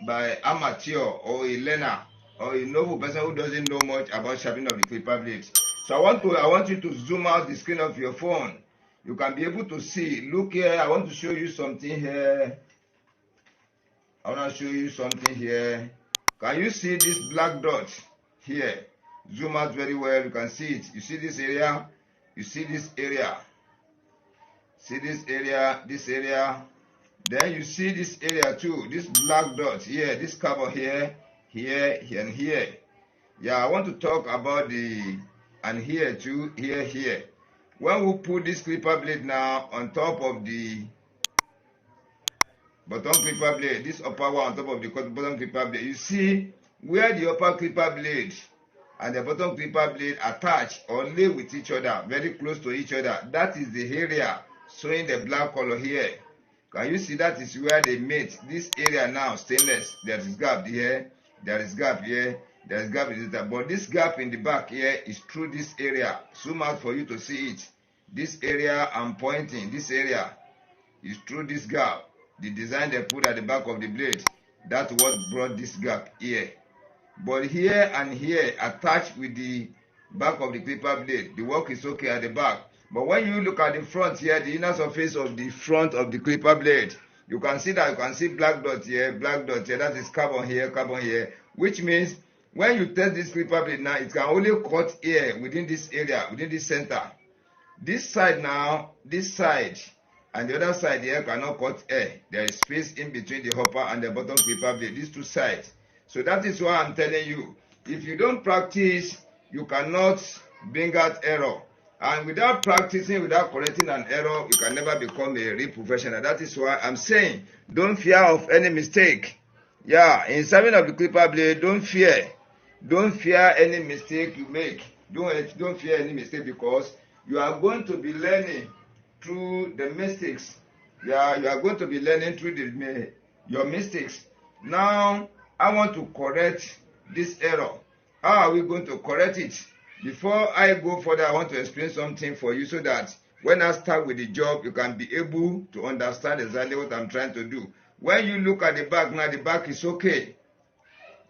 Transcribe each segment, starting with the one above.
by amateur or a learner or a novel person who doesn't know much about sharpening of the clipper blades. So I want you to zoom out the screen of your phone. You can be able to see. Look here, I want to show you something here. I want to show you something here. Can you see this black dot here? Zoom out very well. You can see it. You see this area? You see this area? See this area? This area? Then you see this area too. This black dot here. This cover here, here, and here. Yeah, I want to talk about the and here too, here. When we put this clipper blade now on top of the bottom clipper blade, this upper one on top of the bottom clipper blade, you see where the upper clipper blade and the bottom clipper blade attach or lay with each other, very close to each other. That is the area showing the black color here. Can you see that is where they mate? This area now, stainless, there is gap here, there is gap here, there is gap in this, but this gap in the back here is through this area. Zoom out for you to see it. This area I'm pointing, this area is through this gap. The design they put at the back of the blade, that's what brought this gap here. But here and here attached with the back of the clipper blade, the work is okay at the back. But when you look at the front here, the inner surface of the front of the clipper blade, you can see that you can see black dot here, that is carbon here, which means when you test this clipper blade now, it can only cut here within this area, within this center. This side now, this side, and the other side here cannot cut air. There is space in between the upper and the bottom clipper blade, these two sides. So that is why I'm telling you, if you don't practice, you cannot bring out error. And without practicing, without correcting an error, you can never become a real professional. That is why I'm saying, don't fear of any mistake. Yeah, in sharpening of the clipper blade, don't fear. Don't fear any mistake you make. Don't fear any mistake, because you are going to be learning through the mistakes. Yeah, you are going to be learning through your mistakes. Now, I want to correct this error. How are we going to correct it? Before I go further, I want to explain something for you so that when I start with the job, you can be able to understand exactly what I'm trying to do. When you look at the back now, the back is okay.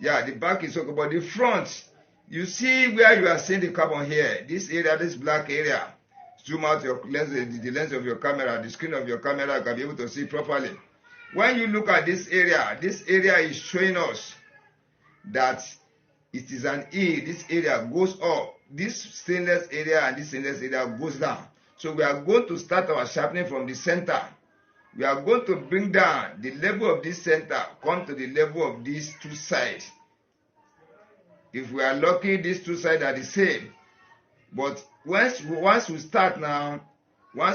Yeah, the back is okay, but the front, you see where you are seeing the carbon here, this area, this black area. Zoom out your lens, the lens of your camera, the screen of your camera, you can be able to see properly. When you look at this area is showing us that it is an E. This area goes up. This stainless area and this stainless area goes down. So we are going to start our sharpening from the center. We are going to bring down the level of this center, come to the level of these two sides. If we are lucky, these two sides are the same. But once we start now, we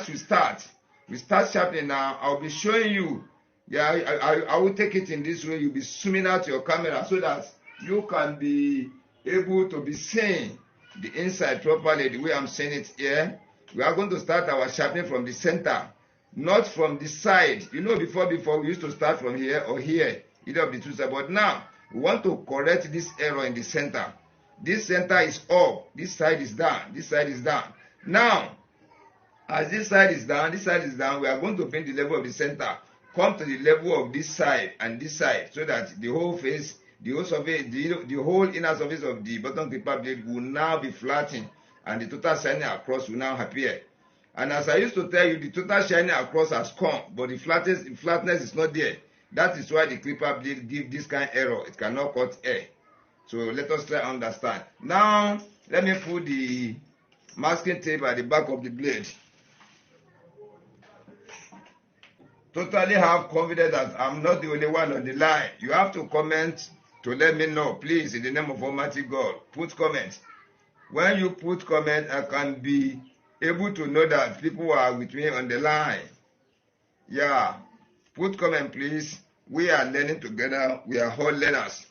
start sharpening now, I'll be showing you. Yeah, I will take it in this way. You'll be zooming out your camera so that you can be able to be seeing the inside properly the way I'm saying it here. We are going to start our sharpening from the center, not from the side. You know, before we used to start from here or here, either of the two sides. But now we want to correct this error in the center. This center is up, this side is down, this side is down. Now, as this side is down, we are going to bring the level of the center, come to the level of this side and this side, so that the whole face, the whole inner surface of the bottom clipper blade will now be flattened, and the total shining across will now appear. And as I used to tell you, the total shining across has come, but the flatness is not there. That is why the clipper blade gives this kind of error. It cannot cut air. So let us try to understand. Now, let me put the masking tape at the back of the blade. Totally have confidence that I'm not the only one on the line. You have to comment to let me know, please, in the name of Almighty God. Put comments. When you put comment, I can be able to know that people are with me on the line. Yeah, put comment, please. We are learning together. We are all learners.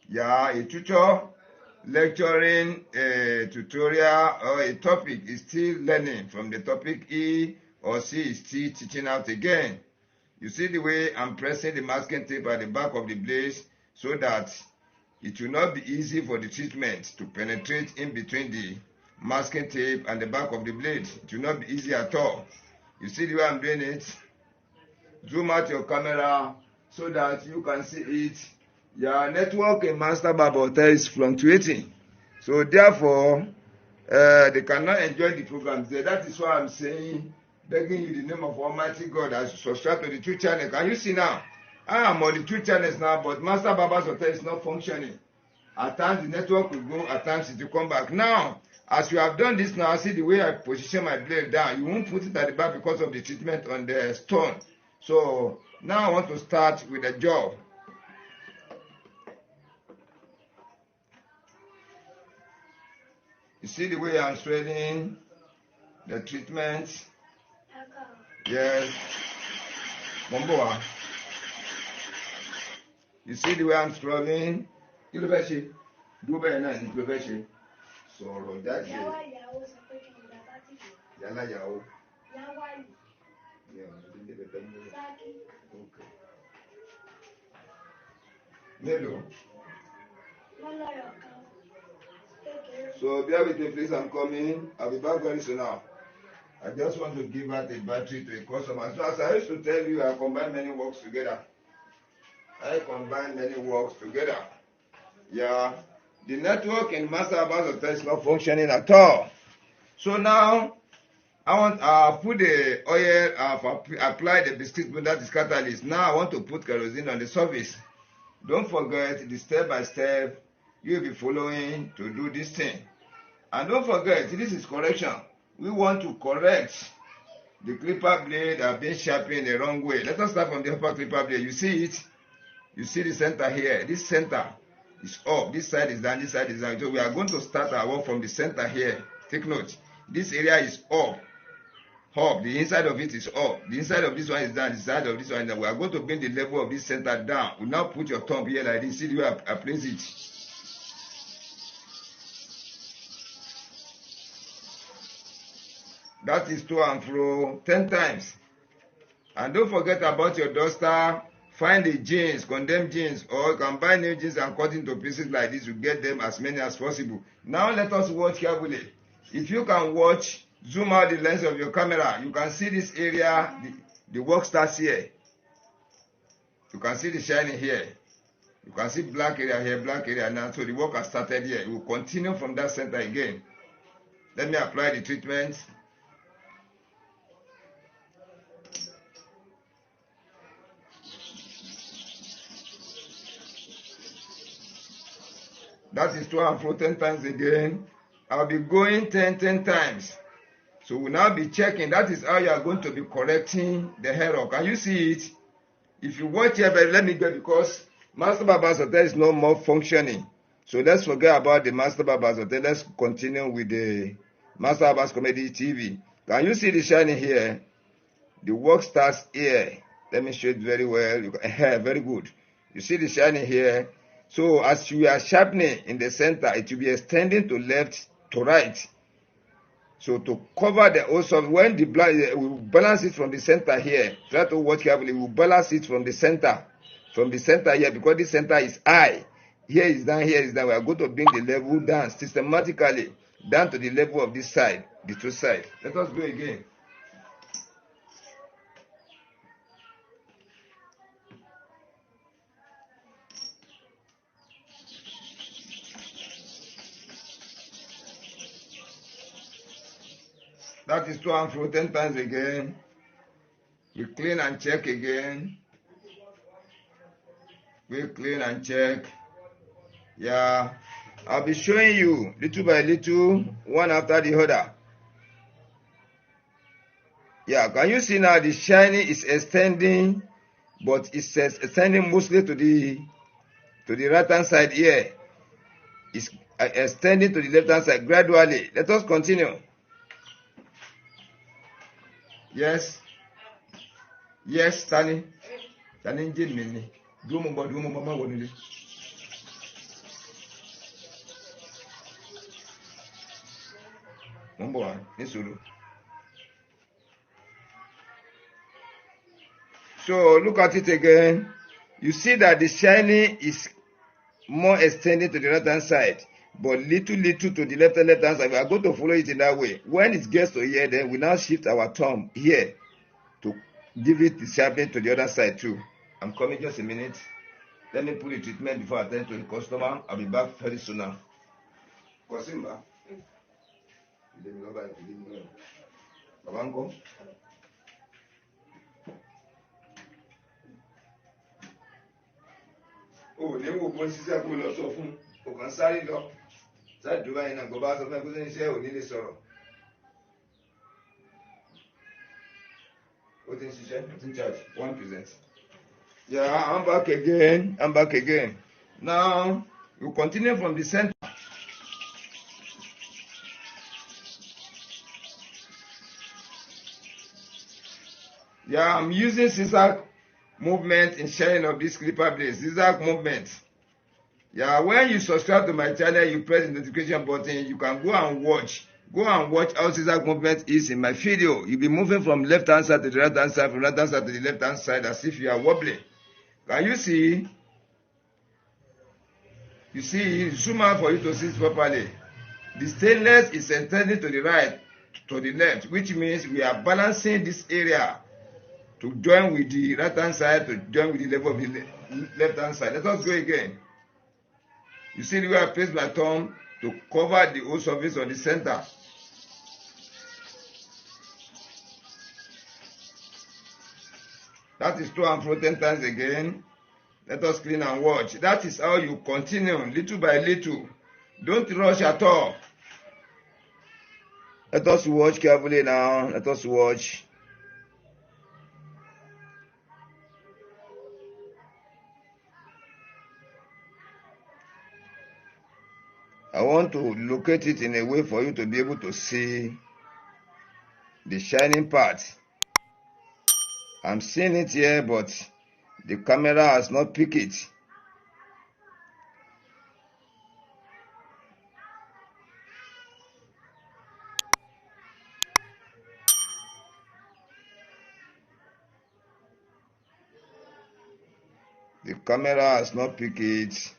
Yeah, a tutor lecturing a tutorial or a topic is still learning from the topic E or C is still teaching out again. You see the way I'm pressing the masking tape at the back of the blade so that it will not be easy for the treatment to penetrate in between the masking tape and the back of the blade. It will not be easy at all. You see the way I'm doing it? Zoom out your camera so that you can see it Your network in Master Barber Hotel is fluctuating. So therefore, they cannot enjoy the programs there. That is why I'm saying, begging you in the name of Almighty God, as you subscribe to the two channels. Can you see now? I am on the two channels now, but Master Barber's Hotel is not functioning. At times the network will go, at times it will come back. Now, as you have done this now, see the way I position my blade down. You won't put it at the back because of the treatment on the stone. So now I want to start with the job. You see the way I'm straightening the treatment? Yes. Momboa. You see the way I'm scrubbing? You look at it. Do better now. You look at it. So that's it. Yala yao. Okay. Melo. So bear with me, please. I'm coming. I'll be back very soon now. I just want to give out a battery to a customer. So as I used to tell you, I combine many works together. Yeah. The network in Master Barber's Hotel is not functioning at all. So now I want put the oil, apply the biscuit that is catalyst. Now I want to put kerosene on the surface. Don't forget the step by step you'll be following to do this thing. And don't forget, this is correction. We want to correct the clipper blade that have been sharpened the wrong way. Let us start from the upper clipper blade. You see it? You see the center here. This center is up. This side is down. This side is down. So we are going to start our work from the center here. Take note. This area is up. Up. The inside of it is up. The inside of this one is down. The side of this one is down. We are going to bring the level of this center down. We now put your thumb here like this. See the way I place it. That is to and fro 10 times. And don't forget about your duster. Find the jeans, condemned jeans, or you can buy new jeans and cut into pieces like this to get them as many as possible. Now let us watch carefully. If you can watch, zoom out the lens of your camera. You can see this area, the work starts here. You can see the shining here. You can see black area here, black area now. So the work has started here. It will continue from that center again. Let me apply the treatment. That is to and fro 10 times again. I'll be going 10 times. So we'll now be checking. That is how you are going to be correcting the error. Can you see it? If you watch here, but let me go because Master Barber's Hotel is no more functioning. So let's forget about the Master Barber's Hotel. Let's continue with the Master Barber's Comedy TV. Can you see the shining here? The work starts here. Let me show it very well. Very good. You see the shining here? So as you are sharpening in the center, it will be extending to left to right. So to cover the also when the blade, we will balance it from the center here. Try to watch carefully. We will balance it from the center here because this center is high. Here is down, here is down. We are going to bring the level down systematically down to the level of this side, the two sides. Let us go again. That is to and fro 10 times again. We clean and check again. We clean and check. Yeah. I'll be showing you little by little, one after the other. Yeah, can you see now the shining is extending, but it's extending mostly to the right hand side here. It's extending to the left hand side gradually. Let us continue. Yes. Yes, Tani. Tani Jimmy. Do mama one. Number one, Nisuru. So look at it again. You see that the shining is more extended to the right hand side, but little to the left hand side. We are going to follow it in that way. When it gets to here, then we now shift our thumb here to give it the sharpening to the other side too. I'm coming just a minute. Let me put the treatment before I attend to the customer. I'll be back very soon now. Kosimba. Babanko. Oh, they will go see that will also fun. O kan sáré lọ. Sáré Dubai náà go bá sọ fún ẹ kó ṣe ń ṣe ò ní lè sọ̀rọ̀. Ó ti ń ṣiṣẹ́, ó ti ń charge 1%. Yeah, I'm back again. I'm back again. Now, we continue from the center. Yeah, I'm using zigzag movement in sharing of this clipper blade. Zigzag movement. Yeah, when you subscribe to my channel, you press the notification button. You can go and watch. Go and watch how zigzag movement is in my video. You'll be moving from left hand side to the right hand side, from right hand side to the left hand side, as if you are wobbling. Can you see? You see, zoom out for you to see it properly. The stainless is extending to the right, to the left, which means we are balancing this area to join with the right hand side, to join with the level of the left hand side. Let us go again. You see the way I place my thumb to cover the whole surface of the center. That is 2 and fro 10 times again. Let us clean and watch. That is how you continue, little by little. Don't rush at all. Let us watch carefully now. Let us watch. I want to locate it in a way for you to be able to see the shining part. I'm seeing it here, but the camera has not picked it. The camera has not picked it.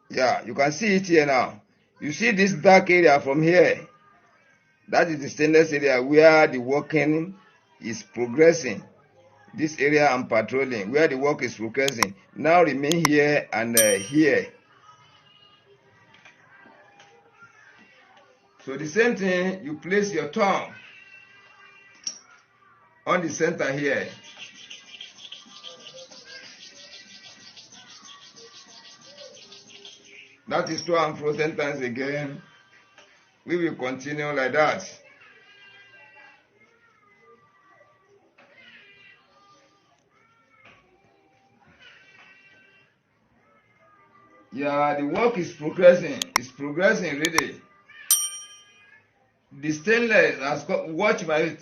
Yeah, you can see it here now. You see this dark area from here? That is the stainless area where the working is progressing. This area I'm patrolling, where the work is progressing. Now remain here and here. So the same thing, you place your thumb on the center here. That is 2 and fro 10 times again. We will continue like that. Yeah, the work is progressing. It's progressing really. The stainless has got, watch my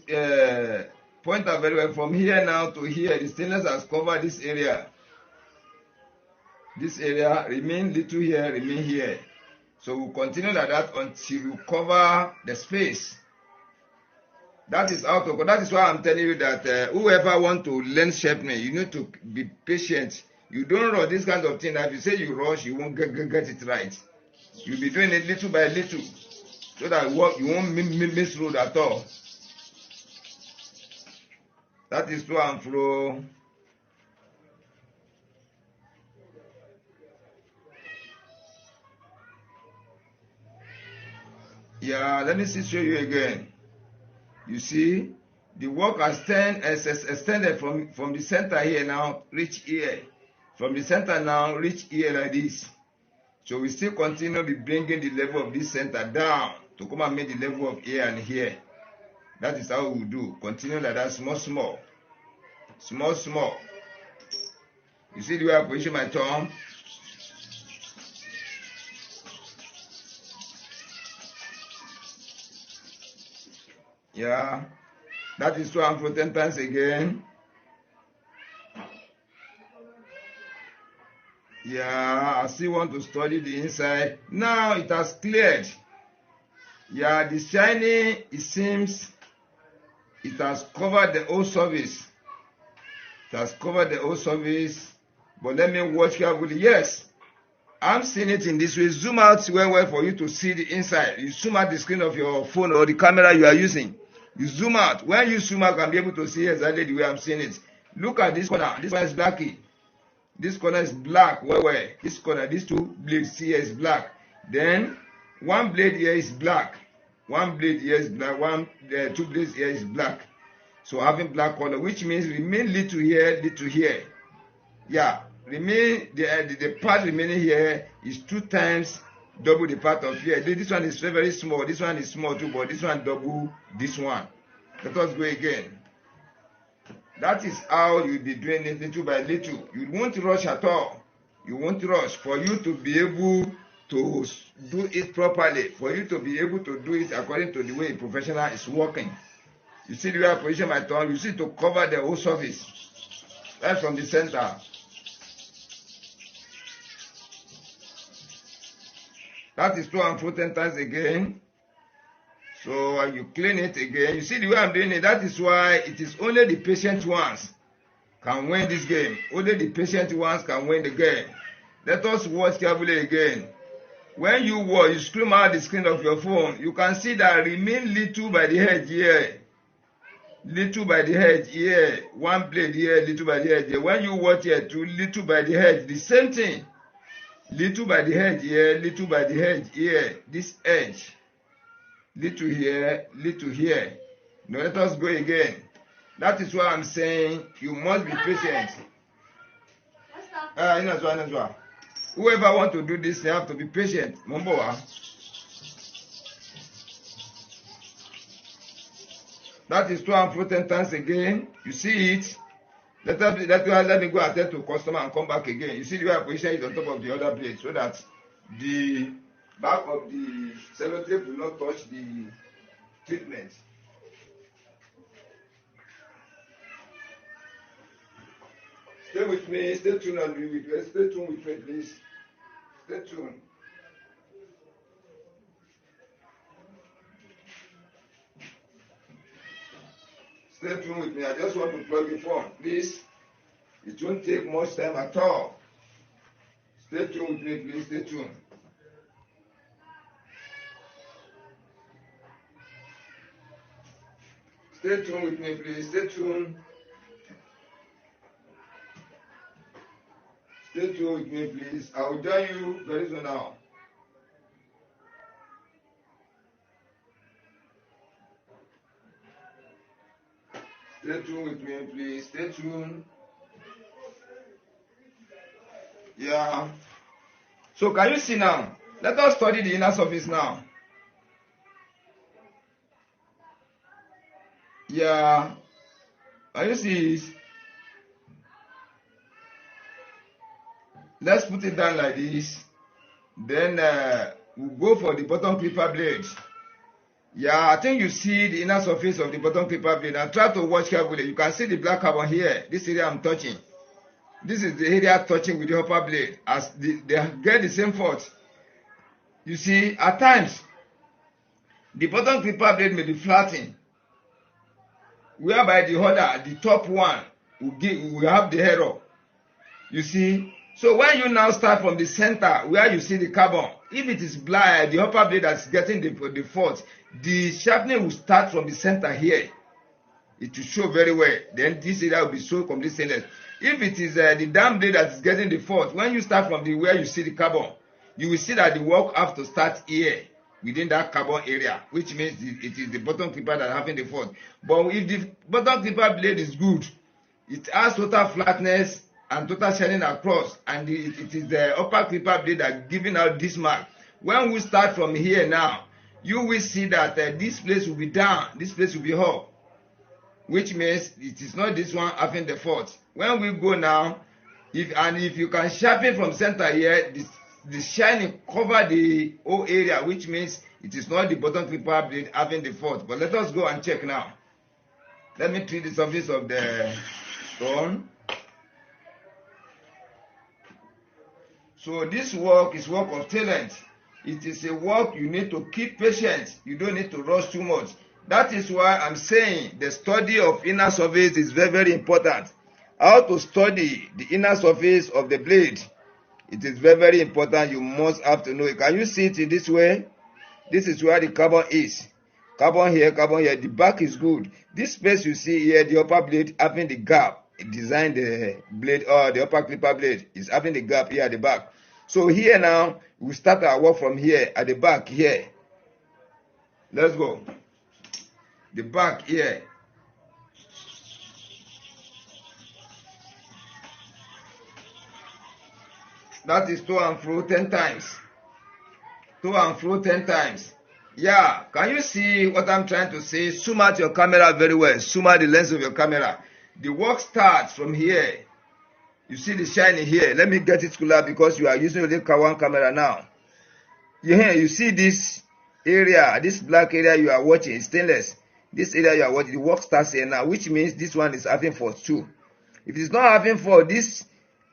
pointer very well. From here now to here, the stainless has covered this area. This area, remain little here, remain here. So we'll continue like that until you cover the space. That is how to go. That is why I'm telling you that whoever want to learn sharpening, you need to be patient. You don't rush this kind of thing. If you say you rush, you won't get it right. You'll be doing it little by little, so that you won't miss road at all. That is to and fro. Yeah, let me show you again. You see, the work has extended from the center here now, reach here. From the center now, reach here like this. So we still continue to be bringing the level of this center down to come and make the level of here and here. That is how we do. Continue like that, small, small. Small, small. You see the way I position my thumb? Yeah, that is 2 and fro 10 times again. Yeah, I still want to study the inside. Now it has cleared. Yeah, the shining, it seems it has covered the whole surface. It has covered the whole surface. But let me watch carefully. Yes, I'm seeing it in this way. Zoom out well for you to see the inside. You zoom out the screen of your phone or the camera you are using. You zoom out. When you zoom out, you can be able to see exactly the way I'm seeing it. Look at this corner. This one is blacky. This corner is black. Where? This corner, these two blades here is black. Then one blade here is black. One blade here is black. Two blades here is black. So having black color, which means remain little here, little here. Yeah, remain the part remaining here is 2 times double the part of here. This one is very small. This one is small too, but this one double this one. Let us go again. That is how you'll be doing it little by little. You won't rush at all. You won't rush. For you to be able to do it properly, for you to be able to do it according to the way a professional is working. You see the way I position my thumb, you see to cover the whole surface. Right from the center. That is 2 and 4 times again. So when you clean it again, you see the way I'm doing it. That is why it is only the patient ones can win this game. Only the patient ones can win the game. Let us watch carefully again. When you watch, you scream out the screen of your phone, you can see that remain little by the edge here. Little by the edge here. One blade here, little by the edge here. When you watch here too, little by the edge. The same thing. Little by the edge here, little by the edge here. This edge. Little here, little here. Now let us go again. That is why I'm saying you must be patient. Whoever want to do this, they have to be patient. Momboa. That is 2 and 4 times again. You see it. Let me go attend to customer and come back again. You see the way I position it on top of the other plate so that the back of the sellotape will not touch the treatment. Stay with me, stay tuned and be with me. Stay tuned with me, please. Stay tuned. Stay tuned with me. I just want to plug it on. Please. It won't take much time at all. Stay tuned with me, please. Stay tuned. Stay tuned with me, please. Stay tuned. Stay tuned with me, please. I will join you very soon now. Stay tuned with me, please. Stay tuned. Yeah. So can you see now? Let us study the inner surface now. Yeah. Can you see it? Let's put it down like this. Then we'll go for the bottom clipper blade. Yeah, I think you see the inner surface of the bottom clipper blade. And try to watch carefully. You can see the black carbon here. This area I'm touching. This is the area touching with the upper blade. As they get the same fault. You see, at times, the bottom clipper blade may be flattened. Whereby the other, the top one, will have the error. You see? So when you now start from the center, where you see the carbon, if it is black, the upper blade that's getting the fault, the sharpening will start from the center here. It will show very well. Then this area will be so completely stainless. If it is the down blade that is getting the fault, when you start from the where you see the carbon, you will see that the work have to start here within that carbon area, which means it is the bottom clipper that is having the fault. But if the bottom clipper blade is good, it has total flatness and total shining across, and it is the upper clipper blade that giving out this mark. When we start from here now, you will see that this place will be down, this place will be up, which means it is not this one having the fault. When we go now, if you can sharpen from center here, the shining cover the whole area, which means it is not the bottom clipper blade having the fault. But let us go and check now. Let me treat the surface of the stone. So this work is work of talent. It is a work you need to keep patient. You don't need to rush too much. That is why I'm saying the study of inner surface is very, very important. How to study the inner surface of the blade. It is very, very important. You must have to know it. Can you see it in this way? This is where the carbon is. Carbon here, carbon here. The back is good. This space you see here, the upper blade having the gap. It designed the blade, or the upper clipper blade is having the gap here at the back. So here now, we start our work from here at the back here. Let's go. The back here. That is to and fro 10 times. To and fro 10 times. Yeah, can you see what I'm trying to say? Zoom out your camera very well. Zoom out the lens of your camera. The work starts from here. You see the shiny here. Let me get it cooler because you are using the one camera now. You see this area, this black area you are watching, stainless. This area you are watching, the work starts here now, which means this one is having force too. If it's not having force, this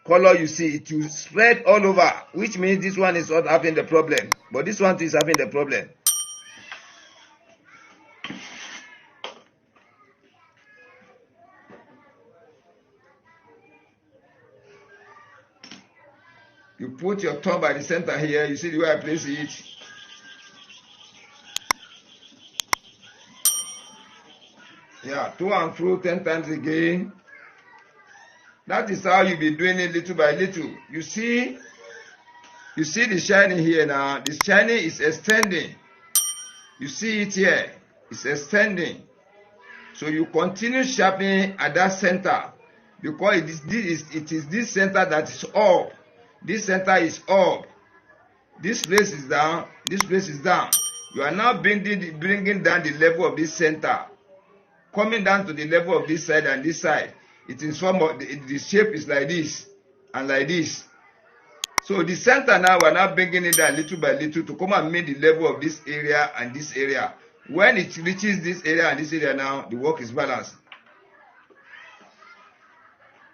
color you see, it will spread all over, which means this one is not having the problem. But this one is having the problem. You put your thumb by the center here. You see the way I place it. Yeah, to and fro 10 times again. That is how you be doing it little by little. You see the shining here now. The shining is extending. You see it here. It's extending. So you continue sharpening at that center because it is this center that is up. This center is up. This place is down. This place is down. You are now bringing down the level of this center, coming down to the level of this side and this side. It is form of the shape is like this and like this. So the center now, we are now bringing it down little by little to come and meet the level of this area and this area. When it reaches this area and this area now, the work is balanced.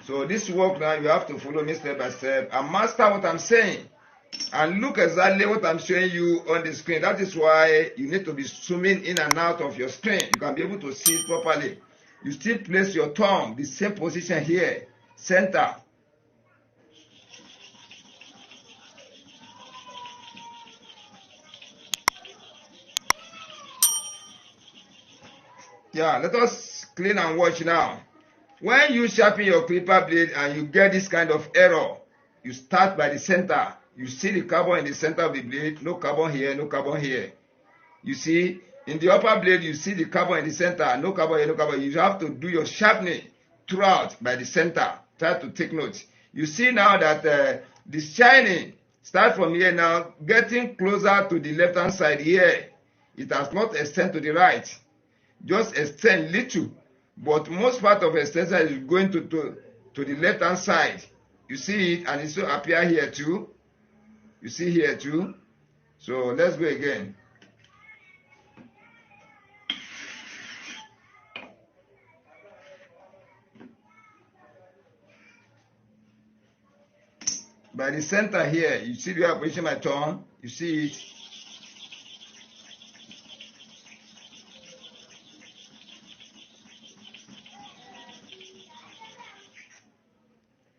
So this work now, you have to follow me step by step and master what I'm saying. And look exactly what I'm showing you on the screen. That is why you need to be zooming in and out of your screen. You can be able to see it properly. You still place your thumb, the same position here, center. Yeah, let us clean and watch now. When you sharpen your clipper blade and you get this kind of error, you start by the center. You see the carbon in the center of the blade, no carbon here, no carbon here. You see, in the upper blade, you see the carbon in the center, no carbon here, no carbon. You have to do your sharpening throughout by the center. Try to take notes. You see now that the shining start from here now, getting closer to the left-hand side here. It has not extend to the right. Just extend little. But most part of extension is going to the left-hand side. You see it, and it still appear here too. You see here too. So let's go again. By the center here, you see where I'm positioning my thumb. You see it.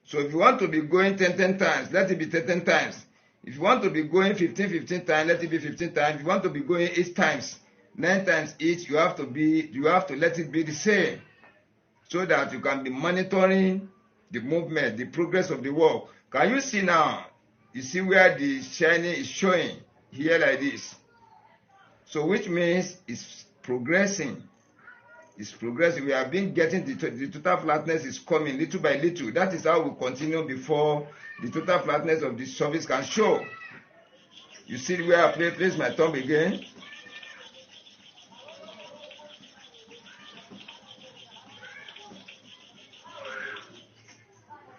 So if you want to be going 10 times, let it be 10 times. If you want to be going 15 times, let it be 15 times. If you want to be going 8 times, 9 times each, you have to let it be the same, so that you can be monitoring the movement, the progress of the work. Can you see now? You see where the shining is showing here like this. So which means it's progressing. It's progressive. We have been getting the total flatness is coming little by little. That is how we continue before the total flatness of the surface can show. You see where I place my thumb again.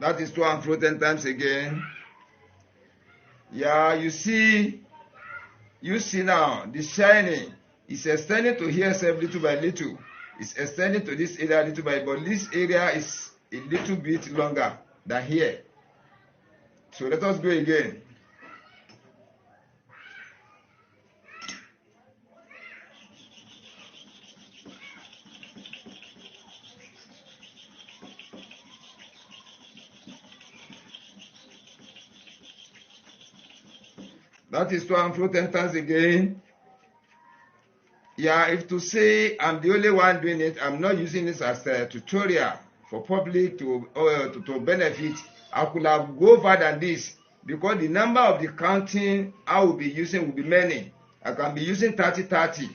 That is 2 and fro 10 times again. Yeah, you see now the shining is extending to here little by little. It's extending to this area little by, but this area is a little bit longer than here. So let us go again. That is 2 and fro 10 times again. Yeah, if to say I'm the only one doing it, I'm not using this as a tutorial for public to benefit. I could have go further than this, because the number of the counting I will be using will be many. I can be using 30-30,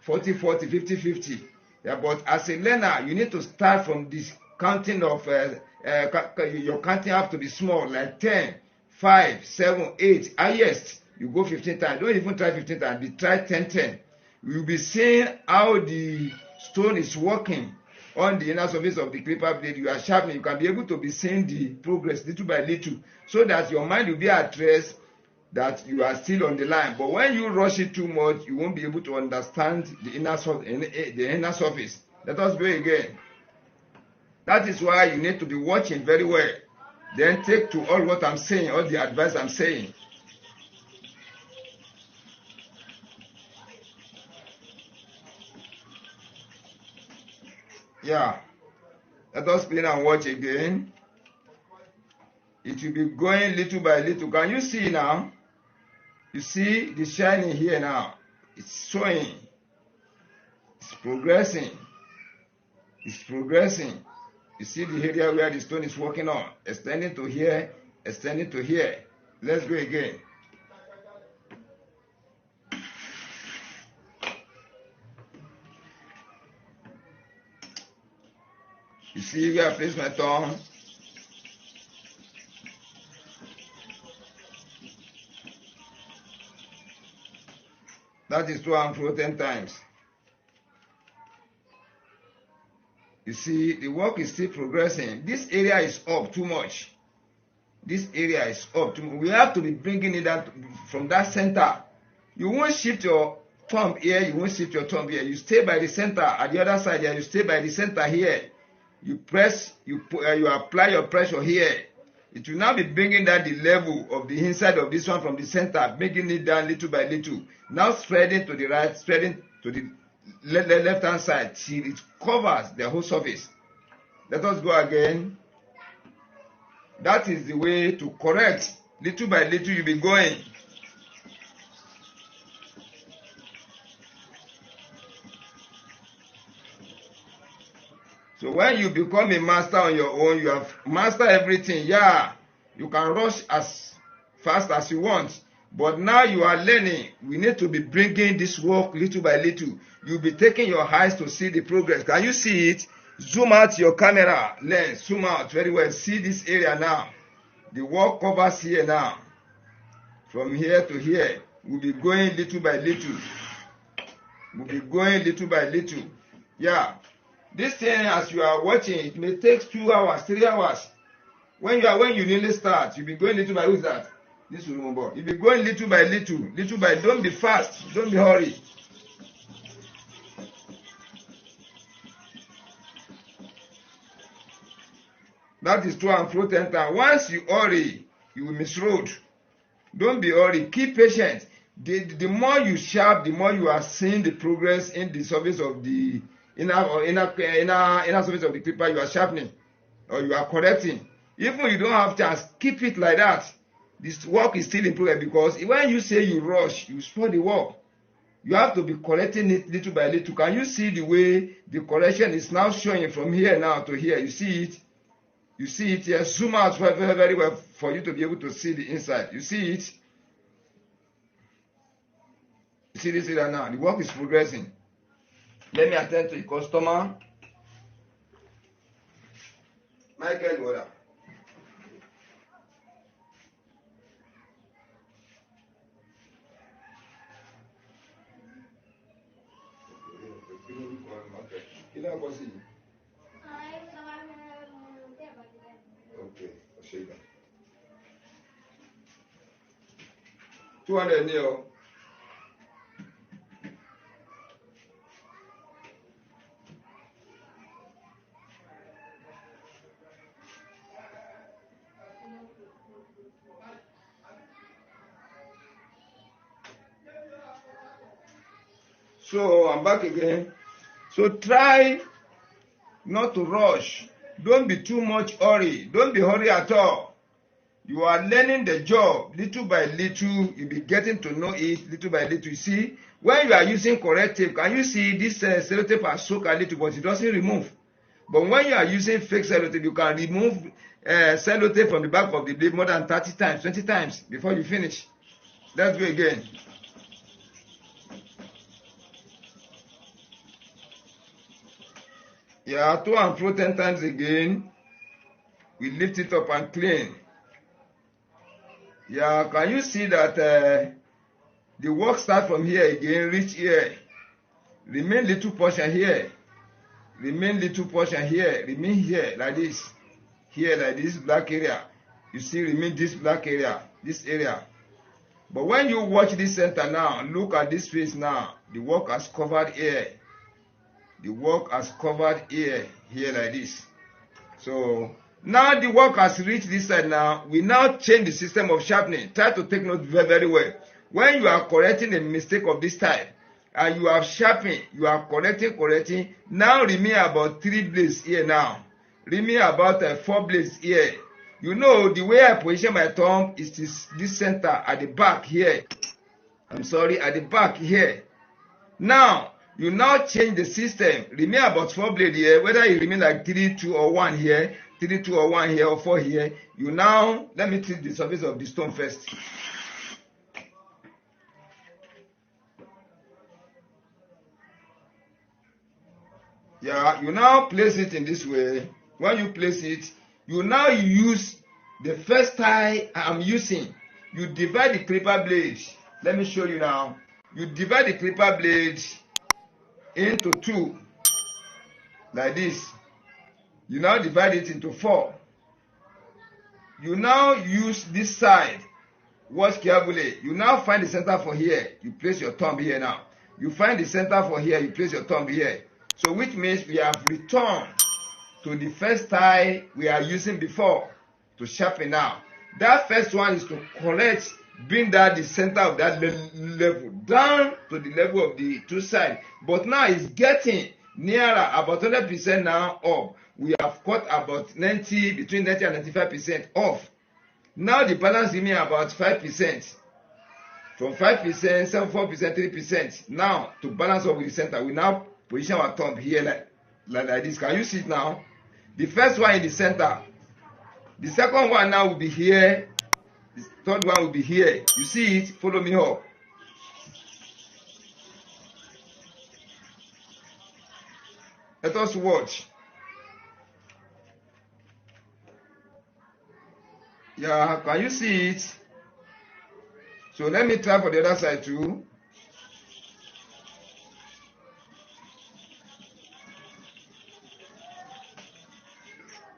40-40, 50-50. Yeah, but as a learner, you need to start from this counting of your counting have to be small, like 10, 5, 7, 8. Highest, you go 15 times. Don't even try 15 times. Try 10-10. You'll be seeing how the stone is working on the inner surface of the clipper blade. You are sharpening. You can be able to be seeing the progress little by little, so that your mind will be at rest that you are still on the line. But when you rush it too much, you won't be able to understand the inner surface. Let us go again. That is why you need to be watching very well. Then take to all what I'm saying, all the advice I'm saying. Yeah, let us clean and watch again. It will be going little by little. Can you see now? You see the shining here now. It's showing. It's progressing. It's progressing. You see the area where the stone is working on. Extending to here, extending to here. Let's go again. You see where I place my thumb? That is 2 and 4, 10 times. You see, the work is still progressing. This area is up too much. This area is up too much. We have to be bringing it down from that center. You won't shift your thumb here. You won't shift your thumb here. You stay by the center. At the other side here, you stay by the center here. You press, you apply your pressure here. It will now be bringing down the level of the inside of this one from the center, bringing it down little by little. Now spreading to the right, spreading to the left hand side till it covers the whole surface. Let us go again. That is the way to correct. Little by little you'll be going. So when you become a master on your own, you have mastered everything. Yeah, you can rush as fast as you want. But now you are learning. We need to be bringing this work little by little. You'll be taking your eyes to see the progress. Can you see it? Zoom out your camera lens. Zoom out very well. See this area now. The work covers here now. From here to here. We'll be going little by little. We'll be going little by little. Yeah. This thing, as you are watching, it may take 2 hours, 3 hours. When you nearly start, you'll be going little by who's that? This will remember. You'll be going little by little, little by. Don't be fast. Don't be hurry. That is 2 and 4 10 times. Once you hurry, you will misroad. Don't be hurry. Keep patient. The more you sharp, the more you are seeing the progress in the surface of the inner surface of the clipper. You are sharpening or you are correcting. Even if you don't have chance, keep it like that. This work is still in progress, because when you say you rush, you spoil the work. You have to be correcting it little by little. Can you see the way the correction is now showing from here now to here? You see it? You see it here? Zoom out very, very well for you to be able to see the inside. You see it? You see this area now? The work is progressing. Let me attend to the customer. Michael, what up? Okay, I'll show you that. 200 nil. So I'm back again. So try not to rush. Don't be too much hurry. Don't be hurry at all. You are learning the job little by little. You'll be getting to know it little by little. You see, when you are using corrective, can you see this sellotape has soaked a little, but it doesn't remove. But when you are using fake sellotape, you can remove sellotape from the back of the blade more than 30 times, 20 times before you finish. Let's go again. Yeah, to and fro 10 times again. We lift it up and clean. Yeah, can you see that the work starts from here again, reach here. Remain little portion here. Remain little portion here. Remain here like this. Here like this black area. You see, remain this black area, this area. But when you watch this center now, look at this face now. The work has covered here. The work has covered here like this. So now the work has reached this side now. We now change the system of sharpening. Try to take note very, very well. When you are correcting a mistake of this type, and you have sharpened, you are correcting. Now remain about 3 blades here now. Remain about 4 blades here. You know, the way I position my thumb is this center at the back here. I'm sorry, at the back here. Now, you now change the system. Remain about 4 blades here, whether you remain like 3, 2, or 1 here, 3, 2, or 1 here, or 4 here. You now, let me treat the surface of the stone first. Yeah, you now place it in this way. When you place it, you now use the first tie I'm using. You divide the clipper blade. Let me show you now. You divide the clipper blade into 2, like this. You now divide it into 4. You now use this side. Watch carefully. You now find the center for here. You place your thumb here now. You find the center for here. You place your thumb here. So which means we have returned to the first tie we are using before to sharpen now. That first one is to correct, bring that the center of that level down to the level of the 2 sides. But now it's getting nearer, about 100% now up. We have cut about 90, between 90 and 95% off. Now the balance remains about 5%. From 5%, 7%, 4%, 3%. Now to balance up with the center, we now position our thumb here like this. Can you see it now? The first one in the center. The second one now will be here. The third one will be here. You see it? Follow me up. Let us watch. Yeah, can you see it? So let me try for the other side too.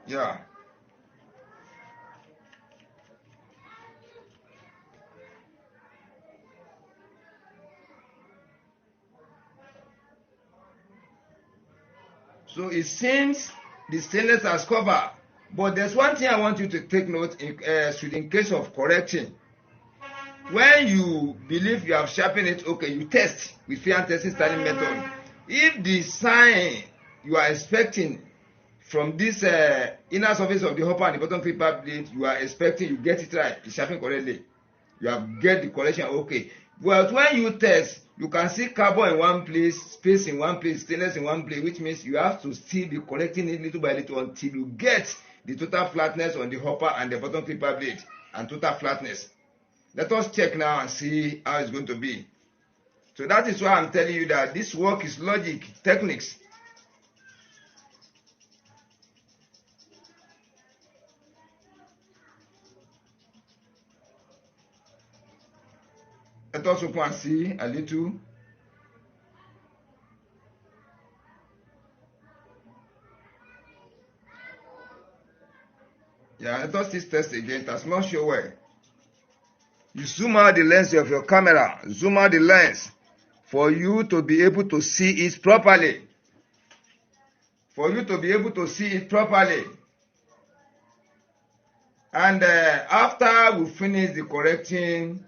Yeah. So it seems the stainless has covered. But there's one thing I want you to take note in case of correcting. When you believe you have sharpened it, okay, you test with finger testing styling method. If the sign you are expecting from this inner surface of the hopper and the bottom clipper blade, you are expecting, you get it right, it's sharpened correctly. You have get the correction, okay. But when you test, you can see carbon in one place, space in one place, stainless in one place, which means you have to still be correcting it little by little until you get the total flatness on the hopper and the bottom clipper blade and total flatness. Let us check now and see how it's going to be. So that is why I'm telling you that this work is logic, techniques. Let us open and see a little. Yeah, let us test again. That's not sure where. You zoom out the lens of your camera. Zoom out the lens for you to be able to see it properly. For you to be able to see it properly. And after we finish the correcting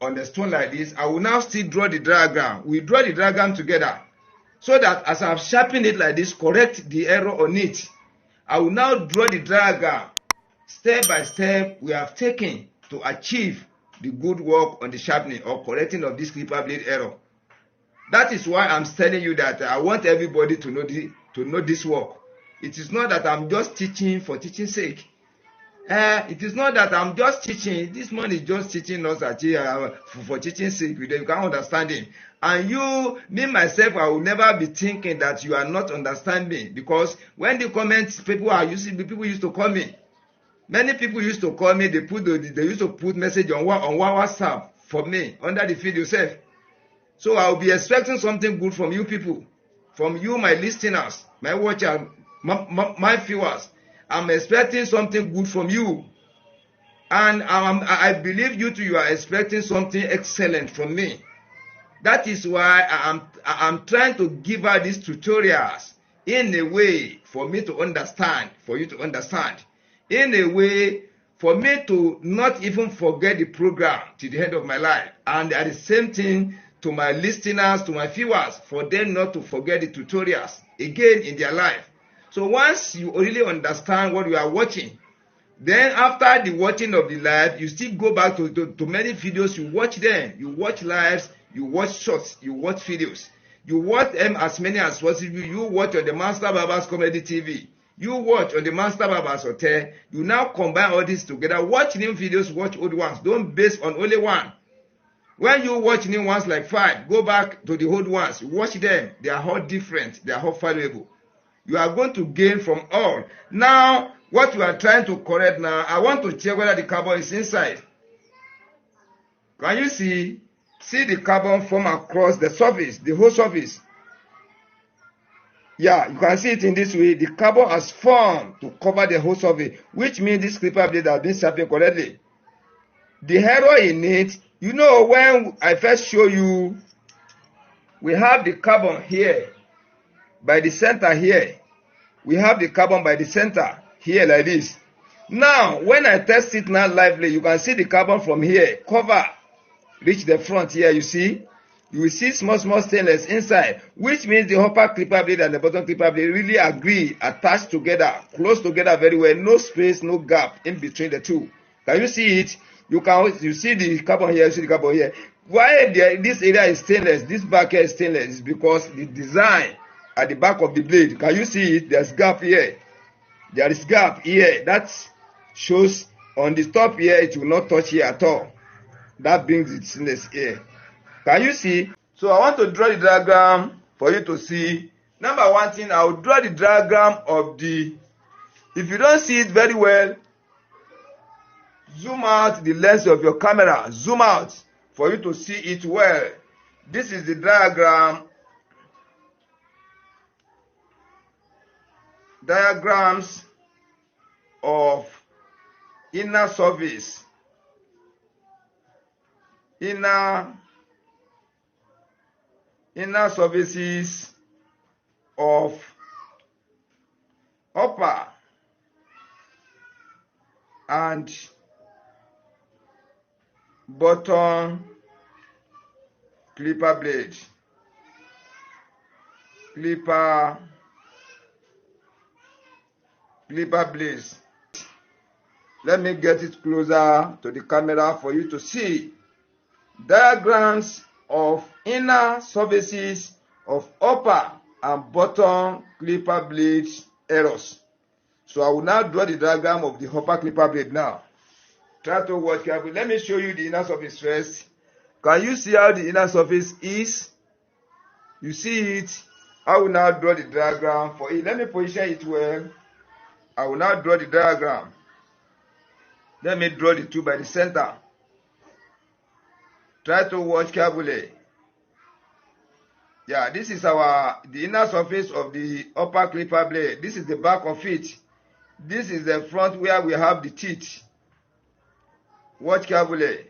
on the stone like this, I will now still draw the diagram. We draw the diagram together so that as I've sharpened it like this, correct the error on it. I will now draw the diagram step by step we have taken to achieve the good work on the sharpening or correcting of this clipper blade error. That is why I'm telling you that I want everybody to know this work. It is not that I'm just teaching for teaching sake. It is not that I'm just teaching. This man is just teaching us for teaching sake. You can't understand him. And you, me myself, I will never be thinking that you are not understanding, because when the comments people used to call me. Many people used to call me. They used to put message on WhatsApp for me under the video self. So I will be expecting something good from you people, from you, my listeners, my watchers, my viewers. I'm expecting something good from you, and I believe you too. You are expecting something excellent from me. That is why I'm trying to give out these tutorials in a way for me to understand, for you to understand, in a way for me to not even forget the program to the end of my life, and at the same thing to my listeners, to my viewers, for them not to forget the tutorials again in their life. So once you really understand what you are watching, then after the watching of the live, you still go back to many videos, you watch them, you watch lives, you watch shorts, you watch videos. You watch them as many as possible. You watch on the Master Barber's Comedy TV. You watch on the Master Barber's Hotel. You now combine all this together. Watch new videos, watch old ones. Don't base on only one. When you watch new ones like 5, go back to the old ones. Watch them. They are all different. They are all valuable. You are going to gain from all. Now, what you are trying to correct now, I want to check whether the carbon is inside. Can you see? See the carbon form across the surface, the whole surface. Yeah, you can see it in this way. The carbon has formed to cover the whole surface, which means this clipper blade has been sharpened correctly. The error in it, you know, when I first show you, we have the carbon here by the center here. We have the carbon by the center here like this. Now, when I test it now lively, you can see the carbon from here cover, reach the front here. You see, you will see small stainless inside, which means the upper clipper blade and the bottom clipper blade really agree, attached together, close together very well. No space, no gap in between the two. Can you see it? You see the carbon here, you see the carbon here. Why this area is stainless, this back here is stainless, is because the design at the back of the blade. Can you see it? There's gap here. There is gap here. That shows on the top here, it will not touch here at all. That brings its stainless here. Can you see? So I want to draw the diagram for you to see. Number one thing, I will draw the diagram of the, if you don't see it very well, zoom out the lens of your camera. Zoom out for you to see it well. This is the diagrams of inner surface, inner surfaces of upper and bottom clipper blade. Clipper blades. Let me get it closer to the camera for you to see. Diagrams of inner surfaces of upper and bottom clipper blade errors. So I will now draw the diagram of the upper clipper blade now. Try to watch carefully. Let me show you the inner surface first. Can you see how the inner surface is? You see it? I will now draw the diagram for it. Let me position it well. I will now draw the diagram. Let me draw the two by the center. Try to watch carefully. Yeah, this is the inner surface of the upper clipper blade. This is the back of it. This is the front where we have the teeth. Watch carefully.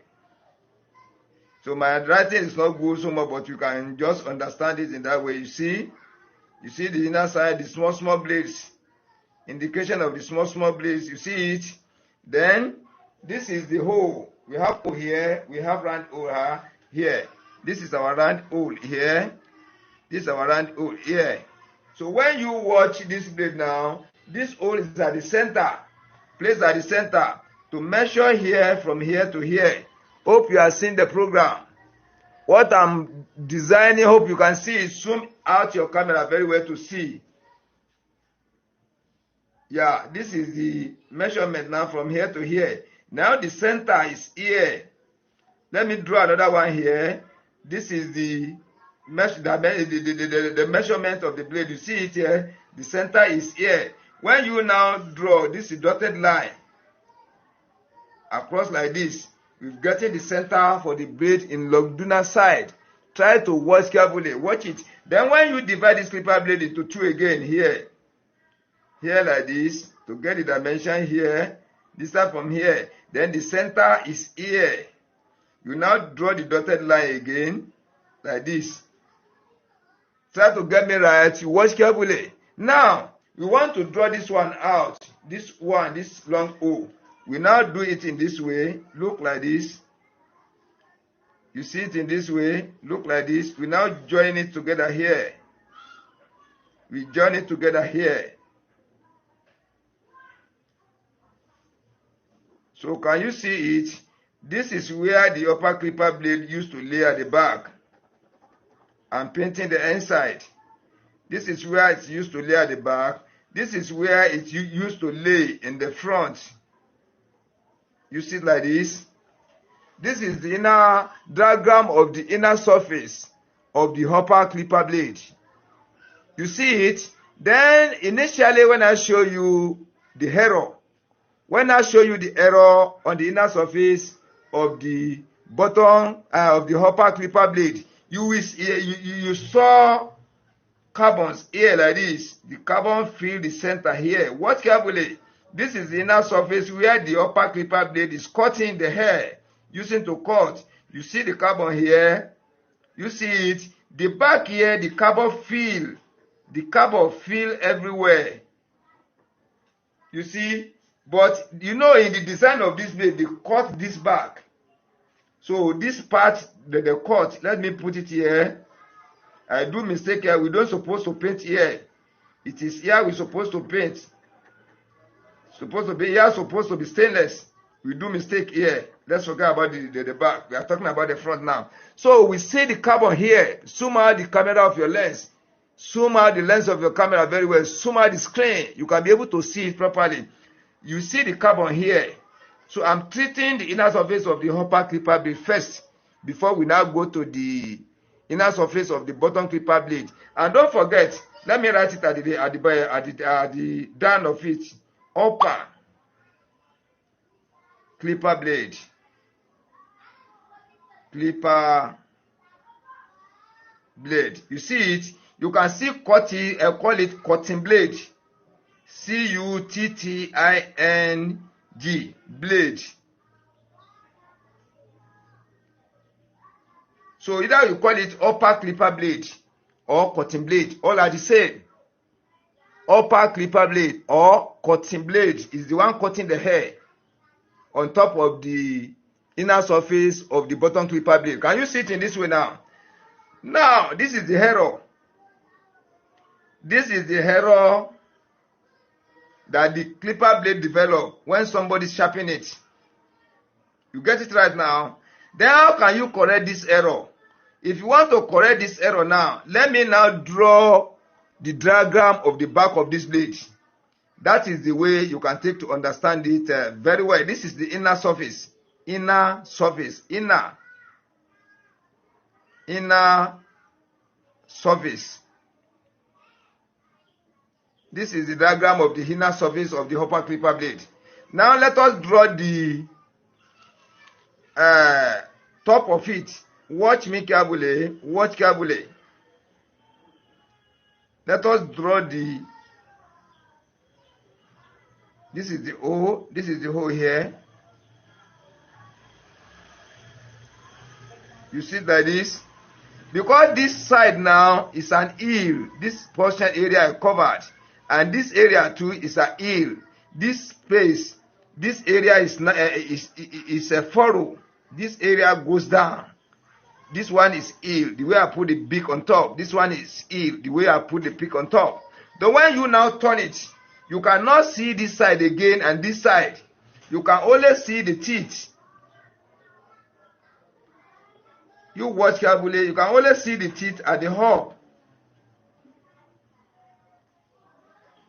So my writing is not good so much, but you can just understand it in that way. You see the inner side, the small blades. Indication of the small blades. You see it. Then this is the hole. We have hole here. We have round hole here. This is our round hole here. This is our round hole here. So when you watch this blade now, this hole is at the center. place at the center to measure here from here to here. Hope you are seeing the program. What I'm designing, hope you can see it. Zoom out your camera very well to see. Yeah, this is the measurement now from here to here. Now the center is here. Let me draw another one here. This is the measurement of the blade. You see it here. The center is here. When you now draw this is dotted line across like this, we've gotten the center for the blade in longitudinal side. Try to watch carefully. Watch it. Then when you divide this clipper blade into two again here like this, to get the dimension here, this side from here, then the center is here. You now draw the dotted line again like this. Try to get me right. You watch carefully. Now we want to draw this one out. This long O. We now do it in this way. Look like this. You see it in this way. Look like this. We now join it together here. We join it together here. So can you see it? This is where the upper clipper blade used to lay at the back. I'm painting the inside. This is where it used to lay at the back. This is where it used to lay in the front. You see it like this. This is the inner diagram of the inner surface of the upper clipper blade. You see it? Then initially when I show you the error, when I show you the error on the inner surface of the bottom of the upper clipper blade, you saw carbons here like this. The carbon fill the center here. Watch carefully. This is the inner surface where the upper clipper blade is cutting the hair, using to cut. You see the carbon here. You see it. The back here, the carbon fill. The carbon fill everywhere. You see? But you know, in the design of this blade, they cut this back. So this part that they cut, let me put it here. I do mistake here. We don't supposed to paint here. It is here we're supposed to paint. Supposed to be here, supposed to be stainless. We do mistake here. Let's forget about the back. We are talking about the front now. So we see the carbon here. Zoom out the camera of your lens. Zoom out the lens of your camera very well. Zoom out the screen. You can be able to see it properly. You see the carbon here. So I'm treating the inner surface of the upper clipper blade first, before we now go to the inner surface of the bottom clipper blade. And don't forget, let me write it at the down of it. Upper clipper blade. Clipper blade. You see it? You can see cutting, call it cutting blade. C-U-T-T-I-N-G, blade. So either you call it upper clipper blade or cutting blade, all are the same. Upper clipper blade or cutting blade is the one cutting the hair on top of the inner surface of the bottom clipper blade. Can you see it in this way now? Now, this is the error. This is the error that the clipper blade develop when somebody sharpen it. You get it right now? Then how can you correct this error? If you want to correct this error now, let me now draw the diagram of the back of this blade. That is the way you can take to understand it very well. This is the inner surface. Inner surface. Inner surface. This is the diagram of the inner surface of the upper clipper blade. Now let us draw the top of it. Watch me carefully. Watch carefully. Let us draw the. This is the O. This is the hole here. You see like this? Because this side now is an heel. This portion area is covered. And this area too is a heel. This space, this area is a furrow. This area goes down. This one is heel, the way I put the beak on top. This one is heel, the way I put the beak on top. The when you now turn it, You cannot see this side again and this side. You can only see the teeth. You watch carefully. You can only see the teeth at the hub.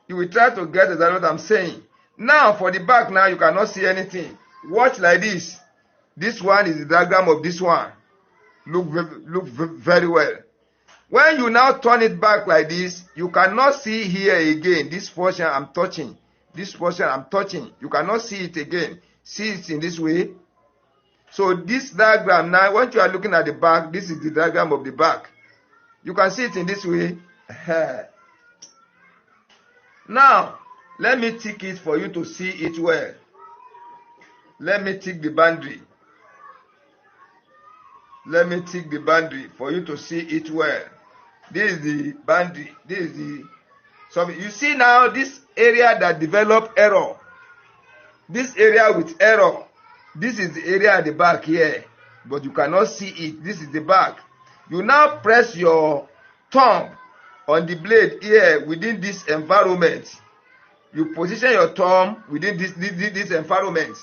You will try to get exactly what I'm saying. Now for the back, now you cannot see anything. Watch like this. This one is the diagram of this one. Look very well. When you now turn it back like this, you cannot see here again. This portion I'm touching. This portion I'm touching. You cannot see it again. See it in this way. So this diagram now, when you are looking at the back, this is the diagram of the back. You can see it in this way. Now, let me tick it for you to see it well. Let me tick the boundary. Let me tick the boundary for you to see it well. This is the boundary. This is the... So you see now this area that developed error. This area with error. This is the area at the back here. But you cannot see it. This is the back. You now press your thumb on the blade here within this environment. You position your thumb within this environment.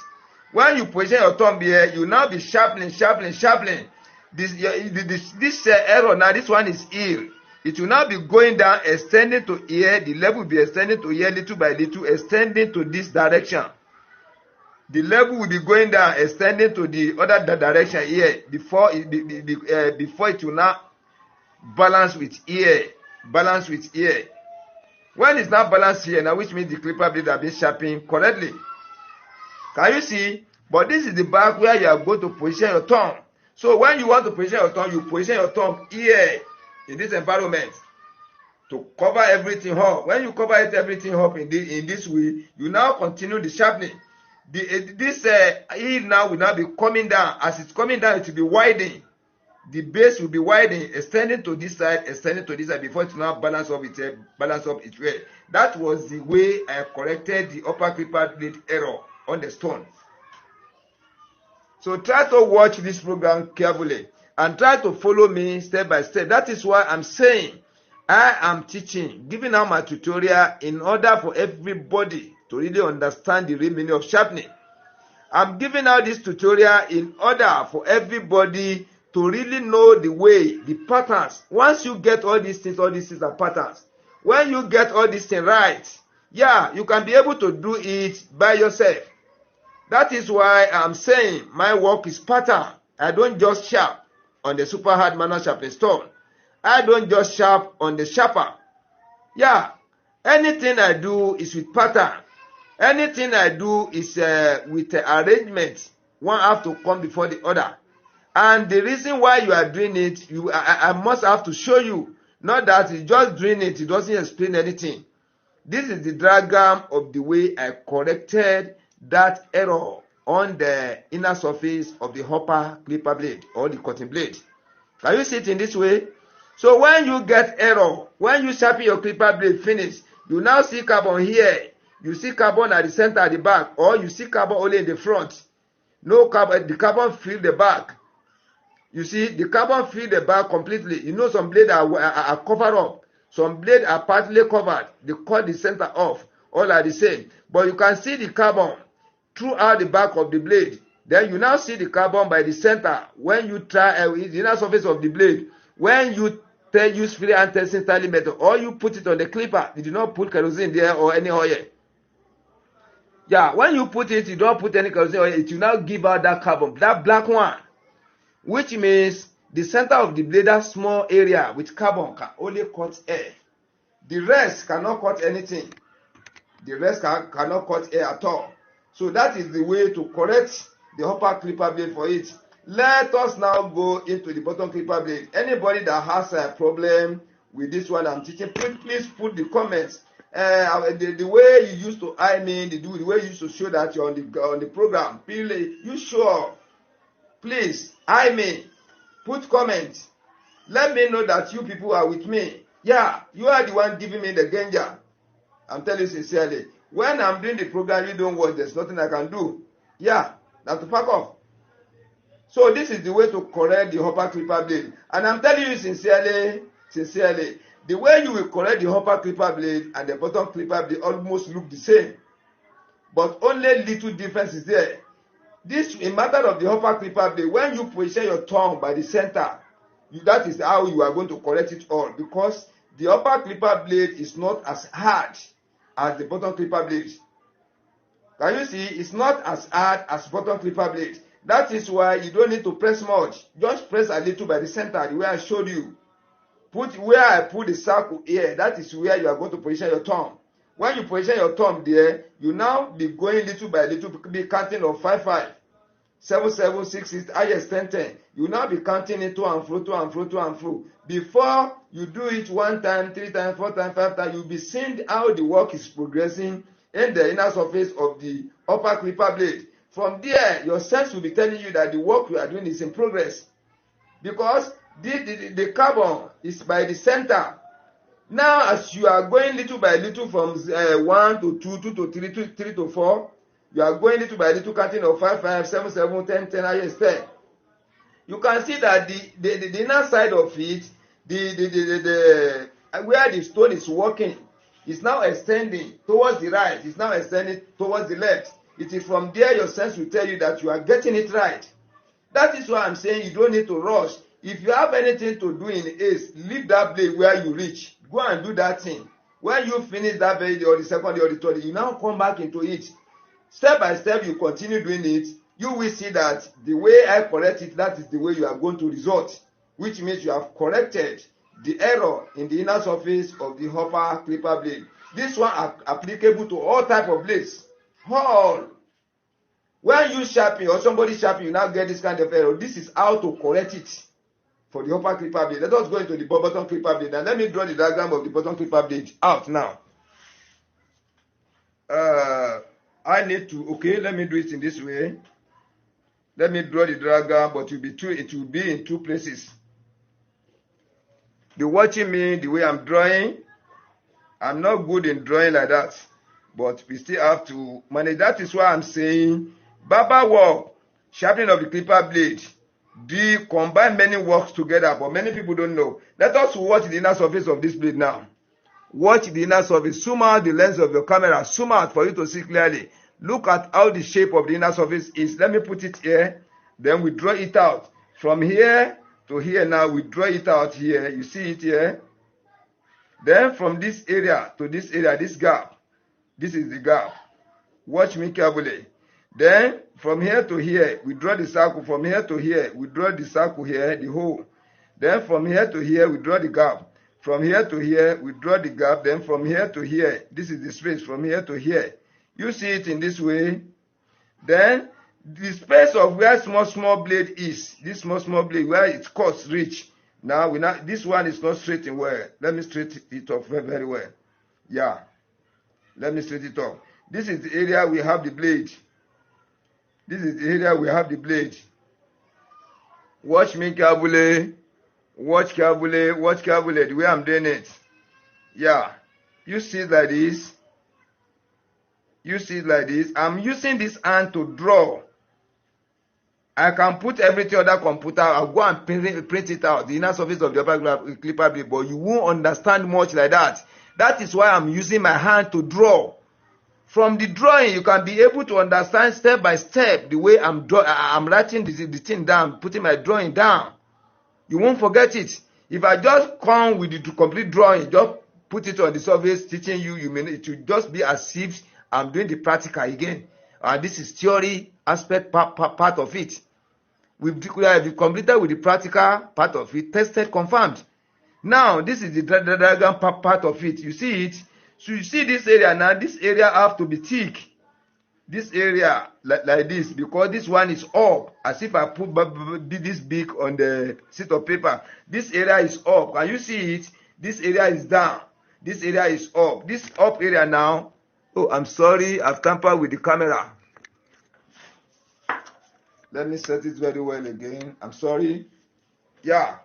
When you position your thumb here, you now be sharpening. This error now, this one is ill. It will now be going down, extending to here. The level will be extending to here little by little, extending to this direction. The level will be going down, extending to the other direction here before it will now balance with here. Balance with here. When it's not balanced here now, which means the clipper blade have been sharpened correctly. Can you see? But this is the back where you are going to position your thumb. So when you want to position your thumb, you position your thumb here in this environment to cover everything up. When you cover everything up in this way, you now continue the sharpening. This heel now will now be coming down. As it's coming down, it will be widening. The base will be widening, extending to this side, before it will now balance up its way. That was the way I corrected the upper clipper blade error on the stone. So try to watch this program carefully and try to follow me step by step. That is why I'm saying I am teaching, giving out my tutorial in order for everybody to really understand the real meaning of sharpening. I'm giving out this tutorial in order for everybody to really know the way, the patterns. Once you get all these things are patterns. When you get all these things right, yeah, you can be able to do it by yourself. That is why I'm saying my work is pattern. I don't just sharp on the super hard manual sharpening stone. I don't just sharp on the sharper. Yeah, anything I do is with pattern. Anything I do is with arrangement. One have to come before the other. And the reason why you are doing it, I must have to show you. Not that it's just doing it, it doesn't explain anything. This is the diagram of the way I corrected that error on the inner surface of the upper clipper blade or the cutting blade. Can you see it in this way? So when you get error, when you sharpen your clipper blade finish, you now see carbon here. You see carbon at the center at the back, or you see carbon only in the front. No carbon, the carbon fill the back. You see, the carbon fill the back completely. You know some blades are covered up. Some blades are partly covered. They cut the center off. All are the same. But you can see the carbon throughout the back of the blade. Then you now see the carbon by the center. When you try the inner surface of the blade, when you use free hand testing styling method, or you put it on the clipper, you do not put kerosene there or any oil. Yeah, when you put it, you don't put any kerosene oil. It will now give out that carbon, that black one, which means the center of the blade, that small area with carbon, can only cut air. The rest cannot cut anything. The rest cannot cut air at all. So that is the way to correct the upper clipper blade for it. Let us now go into the bottom clipper blade. Anybody that has a problem with this one I'm teaching, please put the comments. The way you used to eye me, the way you used to show that you're on the program, please, you show. Please eye me. Put comments. Let me know that you people are with me. Yeah, you are the one giving me the danger. I'm telling you sincerely. When I'm doing the program, you don't watch. There's nothing I can do. Yeah, now to pack off. So this is the way to correct the upper clipper blade. And I'm telling you sincerely, The way you will correct the upper clipper blade and the bottom clipper blade almost look the same, but only little difference is there. This, a matter of the upper clipper blade, when you position your thumb by the center, that is how you are going to correct it all, because the upper clipper blade is not as hard as the bottom clipper blade. Can you see? It's not as hard as bottom clipper blade. That is why you don't need to press much. Just press a little by the center, the way I showed you. Put where I put the circle here, that is where you are going to position your thumb. When you position your thumb there, you now be going little by little, be counting of 5, 5, 7, 7, 6, 6, highest 10, 10. You now be counting it to and fro, to and fro, to and fro. Before you do it 1 time, 3 times, 4 times, 5 times, you'll be seeing how the work is progressing in the inner surface of the upper clipper blade. From there, your sense will be telling you that the work you are doing is in progress, because the carbon is by the center. Now, as you are going little by little from 1 to 2, 2 to 3, 3 to 4, you are going little by little, counting of 5, 5, 7, 7, 10, 10, highest 10. You can see that the inner side of it, where the stone is working, is now extending towards the right. It's now extending towards the left. It is from there your sense will tell you that you are getting it right. That is why I'm saying you don't need to rush. If you have anything to do in ace, leave that blade where you reach. Go and do that thing. When you finish that blade or the second or the third, you now come back into it. Step by step, you continue doing it. You will see that the way I correct it, that is the way you are going to result, which means you have corrected the error in the inner surface of the upper clipper blade. This one is applicable to all type of blades. All. When you sharpen or somebody sharpen, you now get this kind of error. This is how to correct it for the upper clipper blade. Let us go into the bottom clipper blade, and let me draw the diagram of the bottom clipper blade out now. I need to, okay, let me do it in this way. Let me draw the diagram, but it will be in 2 places. Be watching me the way I'm drawing. I'm not good in drawing like that, but we still have to manage. That is why I'm saying barber work, sharpening of the clipper blade, they combine many works together, but many people don't know. Let us watch the inner surface of this blade now. Watch the inner surface. Zoom out the lens of your camera. Zoom out for you to see clearly. Look at how the shape of the inner surface is. Let me put it here. Then we draw it out. From here to here now, we draw it out here. You see it here? Then from this area to this area, this gap. This is the gap. Watch me carefully. Then from here to here, we draw the circle. From here to here, we draw the circle here, the hole. Then from here to here, we draw the gap. From here to here, we draw the gap. Then from here to here, this is the space from here to here. You see it in this way. Then the space of where small blade is, this small blade where its cuts reach. Now this one is not straight in well. Let me straighten it up very well. Yeah. Let me straighten it up. This is the area we have the blade. This is the area we have the blade. Watch me carefully. Watch carefully. Watch carefully the way I'm doing it. Yeah. You see it like this. You see it like this. I'm using this hand to draw. I can put everything on that computer. I'll go and print it out, the inner surface of the upper clipper blade, but you won't understand much like that. That is why I'm using my hand to draw. From the drawing, you can be able to understand step by step the way I'm writing the thing down, putting my drawing down. You won't forget it. If I just come with the complete drawing, just put it on the surface, teaching you, it will just be as if I'm doing the practical again. And this is theory aspect part of it. We've completed with the practical part of it, tested, confirmed. Now, this is the diagram part of it. You see it? So you see this area now. This area have to be thick. This area like this, because this one is up. As if I put this big on the sheet of paper. This area is up. Can you see it? This area is down. This area is up. This up area now. Oh, I'm sorry. I've tampered with the camera. Let me set it very well again. I'm sorry. Yeah.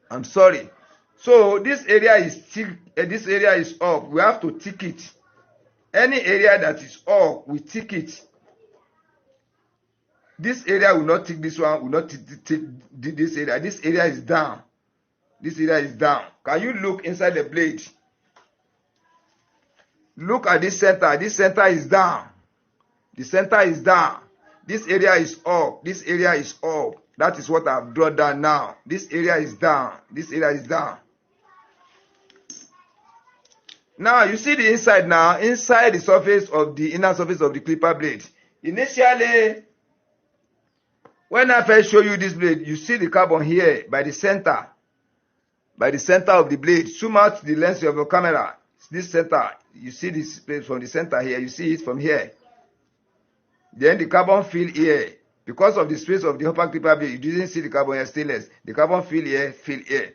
I'm sorry. So this area is thick. This area is up. We have to tick it. Any area that is up, we tick it. This area will not tick this one. Will not tick this area. This area is down. This area is down. Can you look inside the blade? Look at this center. This center is down. The center is down. This area is up. This area is up. That is what I've drawn down now. This area is down. This area is down. Now you see the inside now. Inside the surface of the inner surface of the clipper blade. Initially, when I first show you this blade, you see the carbon here by the center. By the center of the blade. Zoom out the lens of your camera. This center. You see this place from the center here. You see it from here. Then the carbon fill here. Because of the space of the upper clipper blade, you didn't see the carbon here stainless. The carbon fill here, fill here.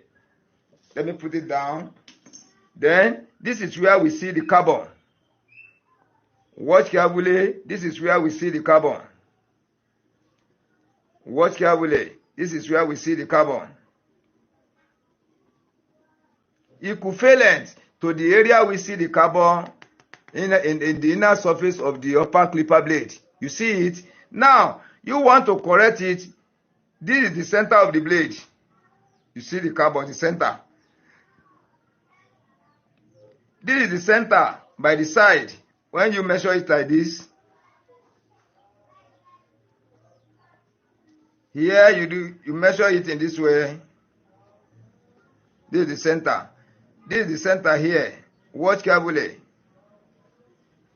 Let me put it down. Then, this is where we see the carbon. Watch carefully. This is where we see the carbon. Watch carefully. This is where we see the carbon. Equivalent to the area we see the carbon in the inner surface of the upper clipper blade. You see it? Now, you want to correct it. This is the center of the blade. You see the carbon, the center. This is the center by the side. When you measure it like this, here you measure it in this way. This is the center. This is the center here. Watch carefully.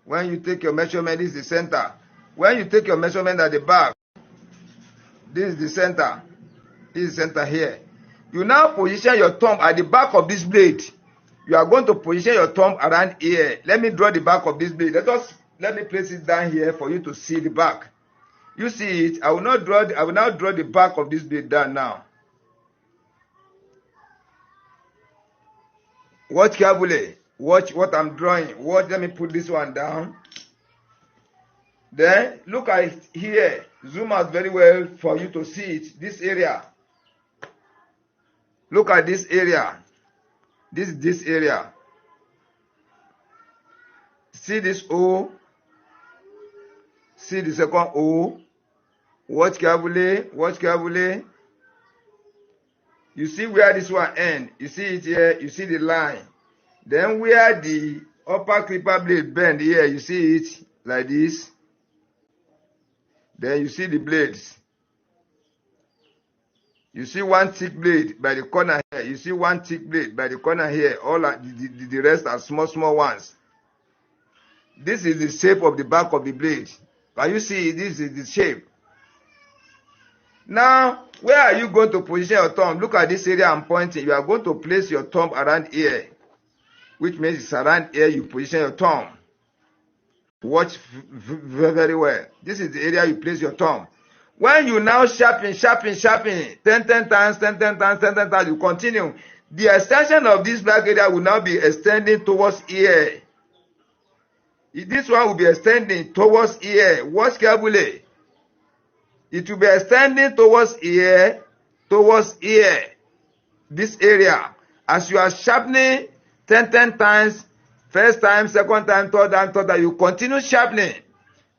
When you take your measurement, this is the center. When you take your measurement at the back, this is the center. This is the center here. You now position your thumb at the back of this blade. You are going to position your thumb around here. Let me draw the back of this blade. Let me place it down here for you to see the back. You see it? I will now draw the back of this blade down now. Watch carefully. Watch what I'm drawing. Watch. Let me put this one down. Then look at it here. Zoom out very well for you to see it. This area. Look at this area. This area. See this O. See the second O. Watch carefully. Watch carefully. You see where this one ends. You see it here. You see the line. Then where the upper clipper blade bend here. You see it like this. Then you see the blades. You see one thick blade by the corner here. You see one thick blade by the corner here. All the rest are small ones. This is the shape of the back of the blade. Can you see? This is the shape. Now, where are you going to position your thumb? Look at this area I'm pointing. You are going to place your thumb around here. Which means it's around here you position your thumb. Watch very well. This is the area you place your thumb. When you now sharpen, 10 times, you continue. The extension of this black area will now be extending towards here. This one will be extending towards here. Watch carefully. It will be extending towards here, this area. As you are sharpening 10 times, first time, second time, third time, you continue sharpening.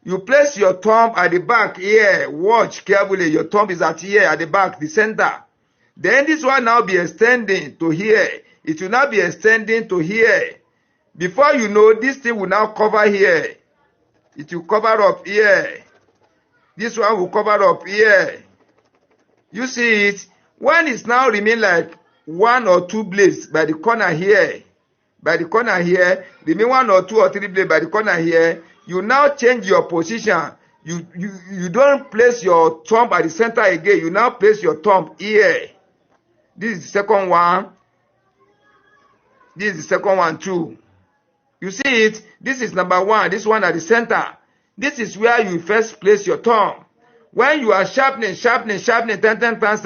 You place your thumb at the back here. Watch carefully. Your thumb is at here, at the back, the center. Then this one now be extending to here. It will now be extending to here. Before you know, this thing will now cover here. It will cover up here. This one will cover up here. You see it? When it's now remain like one or two blades by the corner here. Remain one or two or three blades by the corner here. You now change your position. You don't place your thumb at the center again. You now place your thumb here. This is the second one. This is the second one too. You see it? This is number one. This one at the center. This is where you first place your thumb. When you are sharpening 10 times,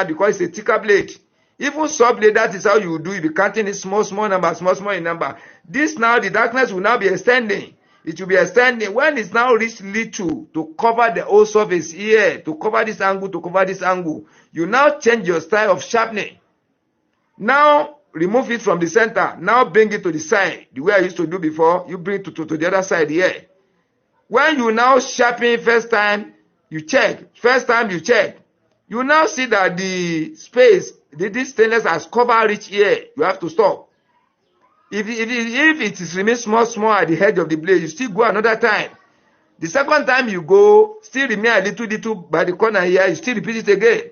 because it's a thicker blade. Even soft blade, that is how you do it. You be counting it small in number. This now, the darkness will now be extending. It will be extending. When it's now reached little to cover the whole surface here, to cover this angle, you now change your style of sharpening. Now, remove it from the center. Now bring it to the side. The way I used to do before, you bring it to the other side here. When you now sharpen first time, you check. You now see that the space, this stainless has cover reach here, you have to stop. If it is remain small at the edge of the blade, you still go another time. The second time you go, still remain a little by the corner here, you still repeat it again.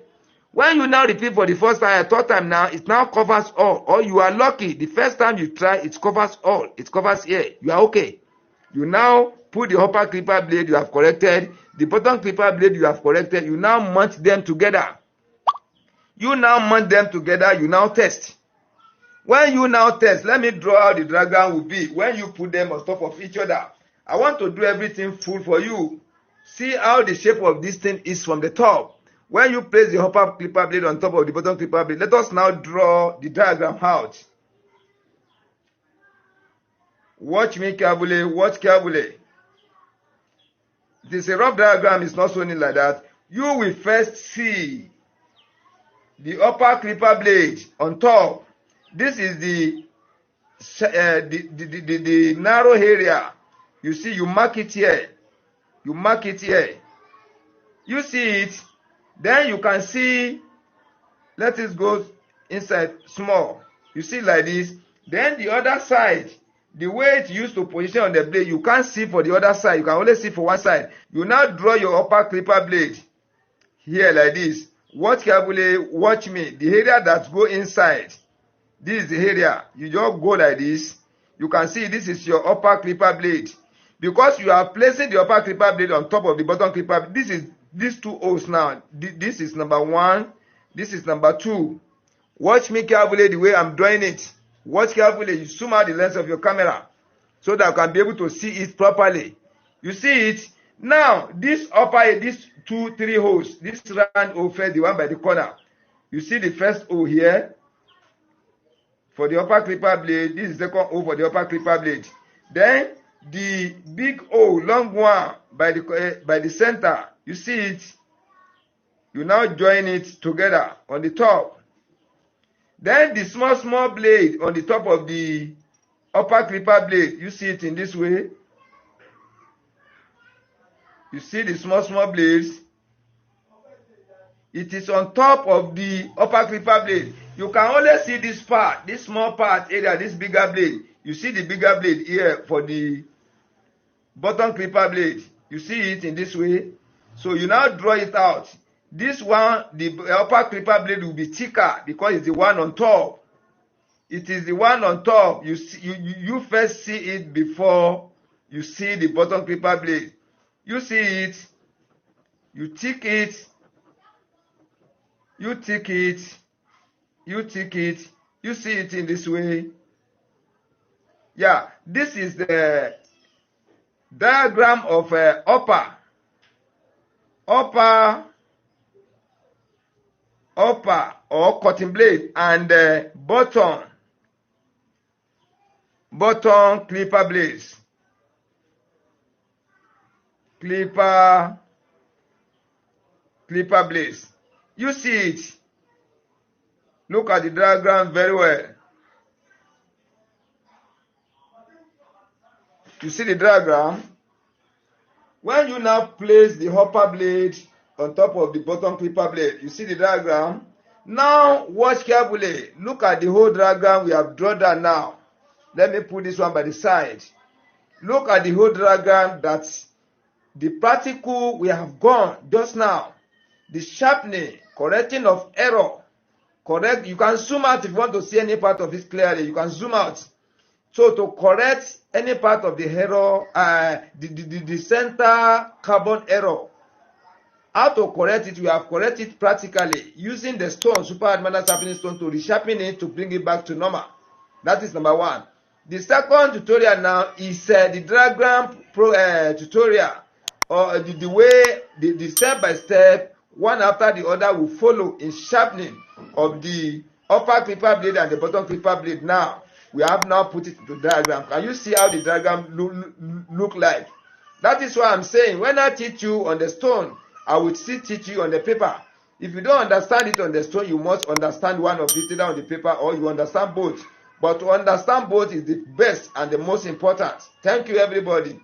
When you now repeat for the first time, third time now, it now covers all. Or you are lucky, the first time you try, it covers all. It covers here. You are okay. You now put the upper clipper blade you have corrected, the bottom clipper blade you have corrected. You now mount them together. You now mount them together. You now test. When you now test, let me draw how the diagram will be when you put them on top of each other. I want to do everything full for you. See how the shape of this thing is from the top. When you place the upper clipper blade on top of the bottom clipper blade, let us now draw the diagram out. Watch me carefully, watch carefully. It is a rough diagram, it's not showing like that. You will first see the upper clipper blade on top. This is the narrow area. You see, you mark it here. You mark it here. You see it. Then you can see, let it go inside small. You see like this. Then the other side, the way it's used to position on the blade, you can't see for the other side. You can only see for one side. You now draw your upper clipper blade here like this. Watch carefully, watch me. The area that go inside, this is the area. You just go like this. You can see this is your upper clipper blade. Because you are placing the upper clipper blade on top of the bottom clipper, this is these two holes now. This is number 1. This is number 2. Watch me carefully the way I'm drawing it. Watch carefully. You zoom out the lens of your camera so that you can be able to see it properly. You see it? Now, this upper, these 2, 3 holes, this round hole first, the one by the corner. You see the first hole here for the upper clipper blade. This is the second hole for the upper clipper blade. Then the big hole, long one by the center. You see it? You now join it together on the top. Then the small blade on the top of the upper clipper blade. You see it in this way. You see the small blades. It is on top of the upper clipper blade. You can only see this part, this small part area, this bigger blade. You see the bigger blade here for the bottom clipper blade. You see it in this way. So you now draw it out. This one, the upper clipper blade will be thicker because it's the one on top. It is the one on top. You see, you first see it before you see the bottom clipper blade. You see it. You tick it. You tick it. You tick it. You see it in this way. Yeah, this is the diagram of upper or cutting blade and bottom clipper blades. Clipper blades. You see it. Look at the diagram very well. You see the diagram? When you now place the upper blade on top of the bottom clipper blade, you see the diagram? Now watch carefully. Look at the whole diagram we have drawn down now. Let me put this one by the side. Look at the whole diagram. That's the particle we have gone just now. The sharpening, correcting of error. Correct. You can zoom out if you want to see any part of it clearly. You can zoom out. So to correct any part of the error, the center carbon error, how to correct it? We have corrected it practically using the stone, super advanced sharpening stone, to resharpen it to bring it back to normal. That is number 1. The second tutorial now is the diagram tutorial, or the way the step by step, one after the other, will follow in sharpening of the upper clipper blade and the bottom clipper blade. Now we have now put it into diagram. Can you see how the diagram look like? That is why I'm saying when I teach you on the stone, I will still teach you on the paper. If you don't understand it on the stone, you must understand one of it either on the paper or you understand both. But to understand both is the best and the most important. Thank you, everybody.